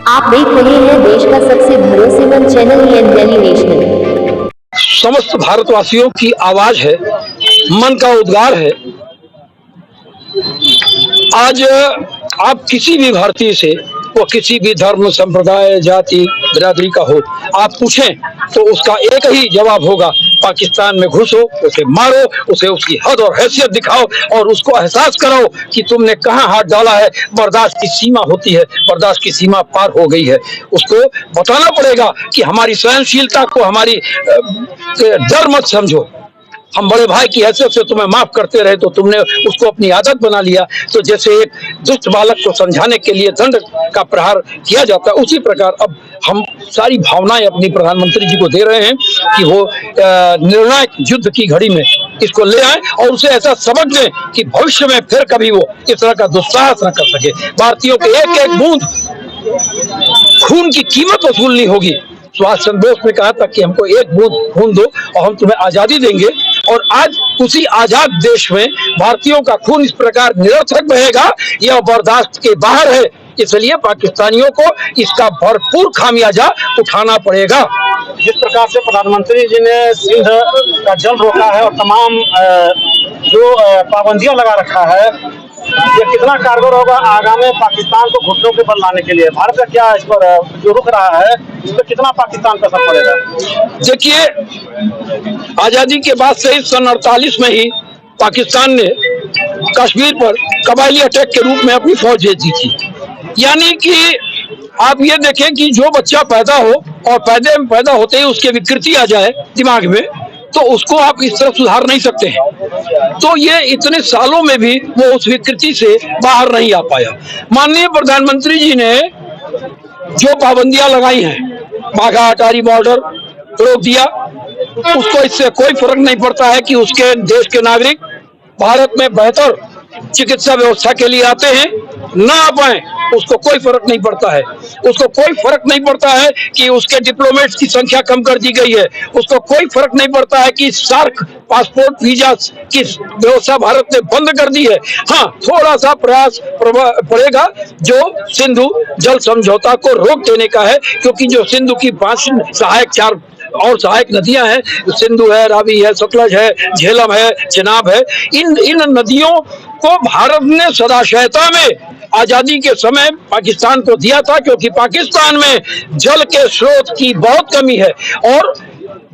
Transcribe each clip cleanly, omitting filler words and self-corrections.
आप देख रहे हैं देश का सबसे भरोसेमंद चैनल दिल्ली नेशनल। समस्त भारतवासियों की आवाज है, मन का उद्गार है। आज आप किसी भी भारतीय से, वो किसी भी धर्म, संप्रदाय, जाति, बिरादरी का हो, आप पूछें तो उसका एक ही जवाब होगा, पाकिस्तान में घुसो, उसे मारो, उसे उसकी हद और हैसियत दिखाओ और उसको एहसास कराओ कि तुमने कहां हाथ डाला है। बर्दाश्त की सीमा होती है, बर्दाश्त की सीमा पार हो गई है। उसको बताना पड़ेगा कि हमारी सहनशीलता को हमारी डर मत समझो। हम बड़े भाई की हैसियत से तुम्हें माफ करते रहे तो तुमने उसको अपनी आदत बना लिया। तो जैसे एक दुष्ट बालक को समझाने के लिए दंड का प्रहार किया जाता है, उसी प्रकार अब हम सारी भावनाएं अपनी प्रधानमंत्री जी को दे रहे हैं कि वो निर्णायक युद्ध की घड़ी में इसको ले आए और उसे ऐसा सबक दें कि भविष्य में फिर कभी वो इस तरह का दुस्साहस न कर सके। भारतीयों के एक एक बूंद खून की कीमत वसूलनी होगी। सुभाष चंद्र बोस ने कहा था कि हमको एक बूंद खून दो और हम तुम्हें आजादी देंगे। और आज उसी आजाद देश में भारतीयों का खून इस प्रकार निरर्थक बहेगा, यह बर्दाश्त के बाहर है। इसलिए पाकिस्तानियों को इसका भरपूर खामियाजा उठाना पड़ेगा। जिस प्रकार से प्रधानमंत्री जी ने सिंध का जल रोका है और तमाम जो पाबंदियां लगा रखा है, ये कितना कारगर होगा आगामी पाकिस्तान को घुटनों के बल लाने के लिए? भारत का क्या इस पर जो रुक रहा है, इस पर कितना पाकिस्तान का असर पड़ेगा? देखिए, आजादी के बाद से ही सन 48 में ही पाकिस्तान ने कश्मीर पर कबायली अटैक के रूप में अपनी फौज भेज दी थी। यानी कि आप ये देखें कि जो बच्चा पैदा हो और पैदा होते ही उसके विकृति आ जाए दिमाग में, तो उसको आप इस तरह सुधार नहीं सकते हैं। तो ये इतने सालों में भी वो उस विकृति से बाहर नहीं आ पाया। माननीय प्रधानमंत्री जी ने जो पाबंदियां लगाई हैं, बाघा अटारी बॉर्डर रोक दिया, उसको इससे कोई फर्क नहीं पड़ता है कि उसके देश के नागरिक भारत में बेहतर चिकित्सा व्यवस्था के लिए आते हैं ना आ पाए, उसको कोई फर्क नहीं पड़ता है। उसको कोई फर्क नहीं पड़ता है कि उसके डिप्लोमेट्स की संख्या कम कर दी गई है। उसको कोई फर्क नहीं पड़ता है कि सार्क पासपोर्ट वीजा की व्यवस्था भारत ने बंद कर दी है। हाँ, थोड़ा सा प्रयास पड़ेगा जो सिंधु जल समझौता को रोक देने का है, क्योंकि जो सिंधु की 5 चार और सहायक नदियां हैं, सिंधु है, रावी है, सतलज है, झेलम है, चिनाब है, इन नदियों को भारत ने सदाशयता में आजादी के समय पाकिस्तान को दिया था, क्योंकि पाकिस्तान में जल के स्रोत की बहुत कमी है और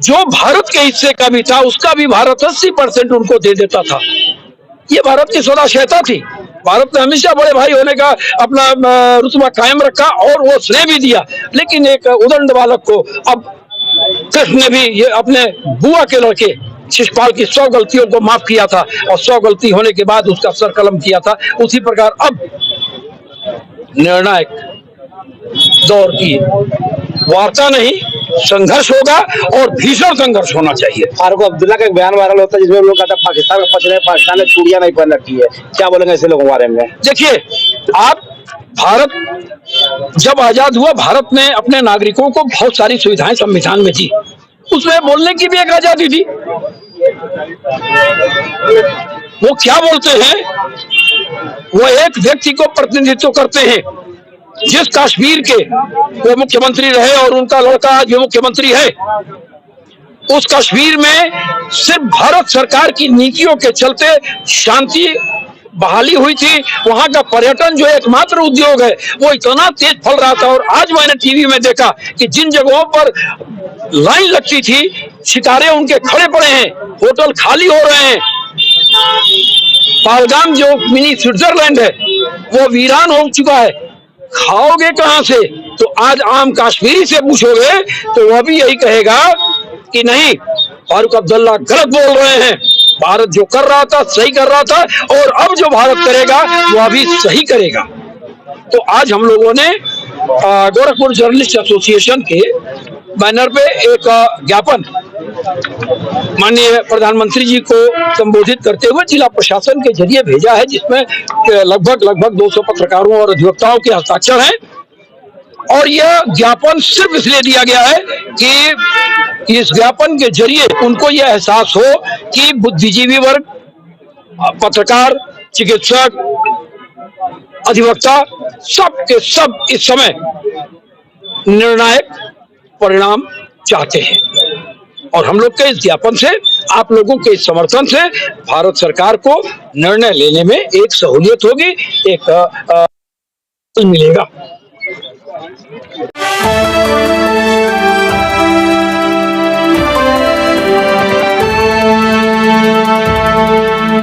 जो भारत के हिस्से का भी था उसका भी भारत 80% उनको दे देता था। ये भारत की सदाशयता थी। भारत ने हमेशा बड़े भाई होने का अपना रुतबा कायम रखा और वो श्रेय भी दिया। लेकिन एक उदंड बालक को अब कृष्ण ने भी ये अपने बुआ के लड़के शिशुपाल की 100 गलतियों को माफ किया था और 100 गलती होने के बाद उसका सर कलम किया था। उसी प्रकार अब निर्णायक दौर की वार्ता नहीं, संघर्ष होगा और भीषण संघर्ष होना चाहिए। फारूक अब्दुल्ला का एक बयान वायरल होता है जिसमें लोग कहते हैं पाकिस्तान का पक्ष रहे, पाकिस्तान ने चूड़ियां नहीं पहन रखी है। क्या बोलेंगे ऐसे लोगों के बारे में? देखिए, आप भारत जब आजाद हुआ, भारत ने अपने नागरिकों को बहुत सारी सुविधाएं संविधान में दी। उसमें बोलने की भी एक आजादी थी। वो क्या बोलते हैं, वो एक व्यक्ति को प्रतिनिधित्व करते हैं। जिस कश्मीर के वो मुख्यमंत्री रहे और उनका लड़का आज भी मुख्यमंत्री है, उस कश्मीर में सिर्फ भारत सरकार की नीतियों के चलते शांति बहाली हुई थी। वहां का पर्यटन जो एकमात्र उद्योग है वो इतना तेज फल रहा था। और आज मैंने टीवी में देखा कि जिन जगहों पर लाइन लगती थी, सितारे उनके खड़े पड़े हैं, होटल खाली हो रहे हैं। पहलगाम जो मिनी स्विट्जरलैंड है वो वीरान हो चुका है। खाओगे कहां से? तो आज आम कश्मीरी से पूछोगे तो वह भी यही कहेगा कि नहीं, फारूक अब्दुल्ला गलत बोल रहे हैं। भारत जो कर रहा था सही कर रहा था और अब जो भारत करेगा वह भी सही करेगा। तो आज हम लोगों ने गोरखपुर जर्नलिस्ट एसोसिएशन के बैनर पे एक ज्ञापन माननीय प्रधानमंत्री जी को संबोधित करते हुए जिला प्रशासन के जरिए भेजा है, जिसमें लगभग 200 पत्रकारों और अधिवक्ताओं के हस्ताक्षर हैं। और यह ज्ञापन सिर्फ इसलिए दिया गया है कि इस ज्ञापन के जरिए उनको यह एहसास हो कि बुद्धिजीवी वर्ग, पत्रकार, चिकित्सक, अधिवक्ता सब के सब इस समय निर्णायक परिणाम चाहते हैं और हम लोग के इस ज्ञापन से, आप लोगों के इस समर्थन से भारत सरकार को निर्णय लेने में एक सहूलियत होगी, एक मिलेगा।